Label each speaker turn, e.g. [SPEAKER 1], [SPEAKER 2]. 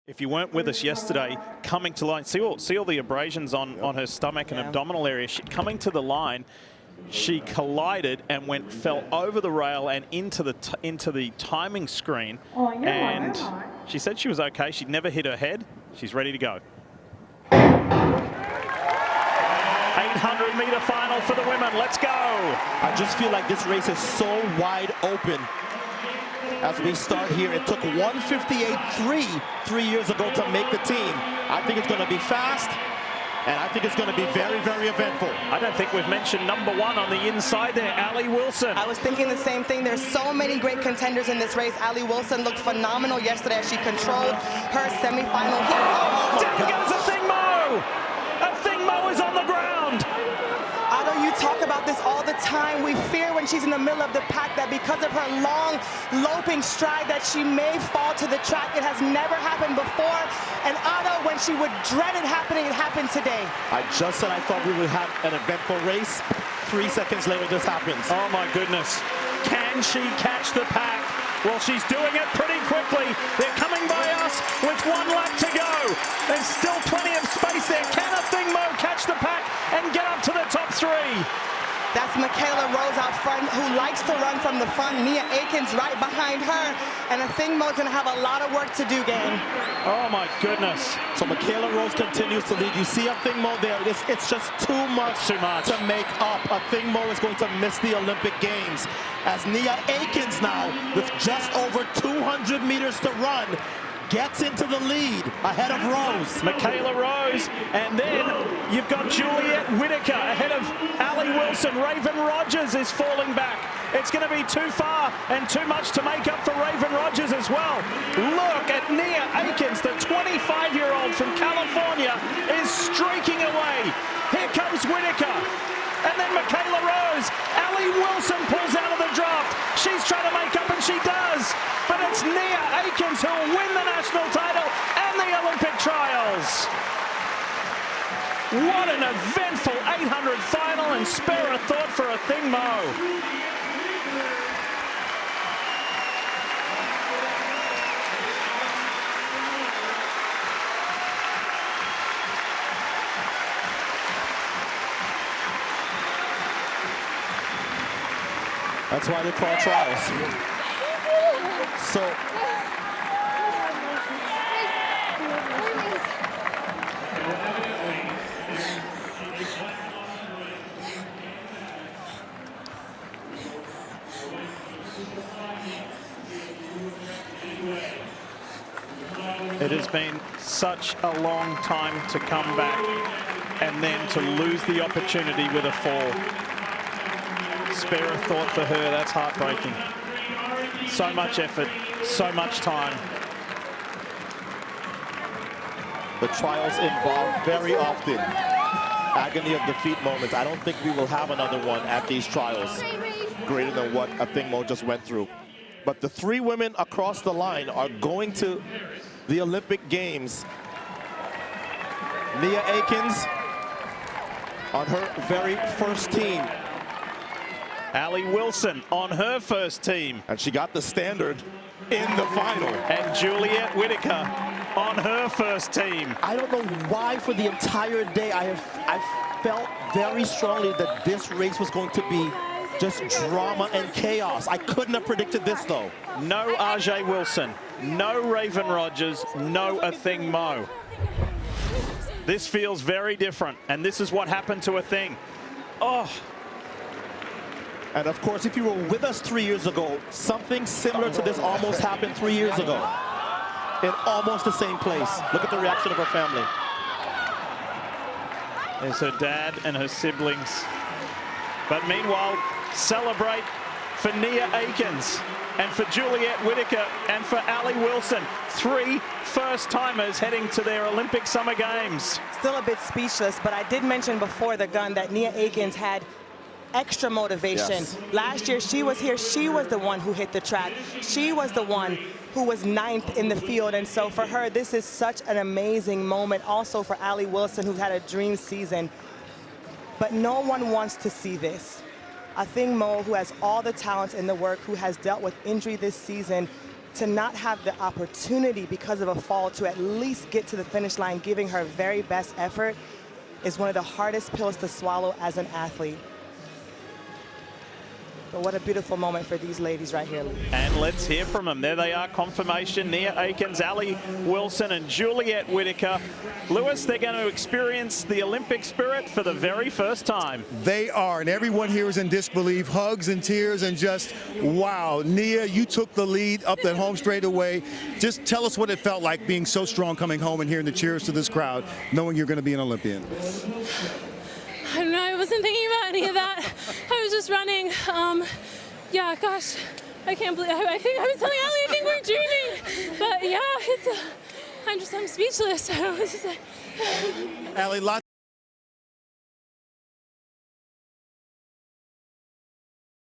[SPEAKER 1] If you weren't with us yesterday, coming to line, see all the abrasions on her stomach and abdominal area. Coming to the line, she collided and fell over the rail and into the timing screen. And she said she was okay. She'd never hit her head. She's ready to go. 800-meter final for the women. Let's go.
[SPEAKER 2] I just feel like this race is so wide open. As we start here, it took 1:58.3 3 years ago to make the team. I think it's going to be fast, and I think it's going to be very, very eventful.
[SPEAKER 1] I don't think we've mentioned number one on the inside there, Allie Wilson.
[SPEAKER 3] I was thinking the same thing. There's so many great contenders in this race. Allie Wilson looked phenomenal yesterday as she controlled her semifinal heat.
[SPEAKER 1] Oh, down goes Athing Mo! Athing Mo is on the ground.
[SPEAKER 3] Otto, you talk about this all the time. We fear when she's in the middle of the pack that because of her long, loping stride that she may fall to the track. It has never happened before. And Otto, when she would dread it happening, it happened today.
[SPEAKER 2] I just said I thought we would have an eventful race. 3 seconds later, this happens.
[SPEAKER 1] Oh, my goodness. Can she catch the pack? Well, she's doing it pretty quickly. They're coming by us with 1 lap to go. There's still plenty of space there. Can Athing Mo catch the pack and get up to the top 3?
[SPEAKER 3] That's Michaela Rose out front, who likes to run from the front. Nia Akins right behind her. And Athing Mo's going to have a lot of work to do, gang.
[SPEAKER 1] Oh, my goodness.
[SPEAKER 2] So Michaela Rose continues to lead. You see Athing Mo there. It's just too much to make up. Athing Mo is going to miss the Olympic Games. As Nia Akins now, with just over 200 meters to run, gets into the lead ahead of Rose.
[SPEAKER 1] Michaela Rose, and then you've got Juliet Whitaker ahead of Allie Wilson. Raven Rogers is falling back. It's going to be too far and too much to make up for Raven Rogers as well. Look at Nia Akins, the 25-year-old from California, is streaking away. Here comes Whitaker. And then Michaela Rose. Allie Wilson pulls out of the draft. She's trying to make up, and she does. But it's Nia Akins who will win the national title and the Olympic trials. What an eventful 800 final, and spare a thought for Athing Mo.
[SPEAKER 2] That's why they call trials. So
[SPEAKER 1] it has been such a long time to come back and then to lose the opportunity with a fall. Spare a thought for her. That's heartbreaking. So much effort, so much time.
[SPEAKER 2] The trials involve very often agony of defeat moments. I don't think we will have another one at these trials greater than what Athing Mo just went through. But the 3 women across the line are going to the Olympic Games. Nia Akins on her very first team.
[SPEAKER 1] Allie Wilson on her first team.
[SPEAKER 2] And she got the standard in the final.
[SPEAKER 1] And Juliet Whitaker on her first team.
[SPEAKER 2] I don't know why for the entire day I felt very strongly that this race was going to be just drama and chaos. I couldn't have predicted this, though.
[SPEAKER 1] No Ajay Wilson, no Raven Rogers, no Athing Mo. This feels very different, and this is what happened to Athing. Oh.
[SPEAKER 2] And of course, if you were with us 3 years ago, something similar to this almost happened 3 years ago. In almost the same place. Look at the reaction of her family.
[SPEAKER 1] There's her dad and her siblings. But meanwhile, celebrate for Nia Akins and for Juliet Whitaker and for Allie Wilson. 3 first-timers heading to their Olympic Summer Games.
[SPEAKER 3] Still a bit speechless, but I did mention before the gun that Nia Akins had extra motivation.
[SPEAKER 2] Yes.
[SPEAKER 3] Last year she was here, she was the one who hit the track. She was the one who was 9th in the field, and so for her this is such an amazing moment. Also for Allie Wilson, who had a dream season. But no one wants to see this. Athing Mo, who has all the talents in the work, who has dealt with injury this season, to not have the opportunity because of a fall to at least get to the finish line, giving her very best effort, is one of the hardest pills to swallow as an athlete. But what a beautiful moment for these ladies right here.
[SPEAKER 1] And let's hear from them. There they are, confirmation. Nia Akins, Ali Wilson, and Juliet Whittaker. Lewis, they're going to experience the Olympic spirit for the very first time.
[SPEAKER 4] They are, and everyone here is in disbelief, hugs and tears, and just, wow. Nia, you took the lead up that home straight away. Just tell us what it felt like being so strong coming home and hearing the cheers to this crowd, knowing you're going to be an Olympian.
[SPEAKER 5] I don't know, I wasn't thinking about any of that. I was just running. Yeah, gosh, I can't believe, I think I was telling Ali, I think we're dreaming. But yeah, I'm speechless. I don't know what to say.
[SPEAKER 4] Ali, lots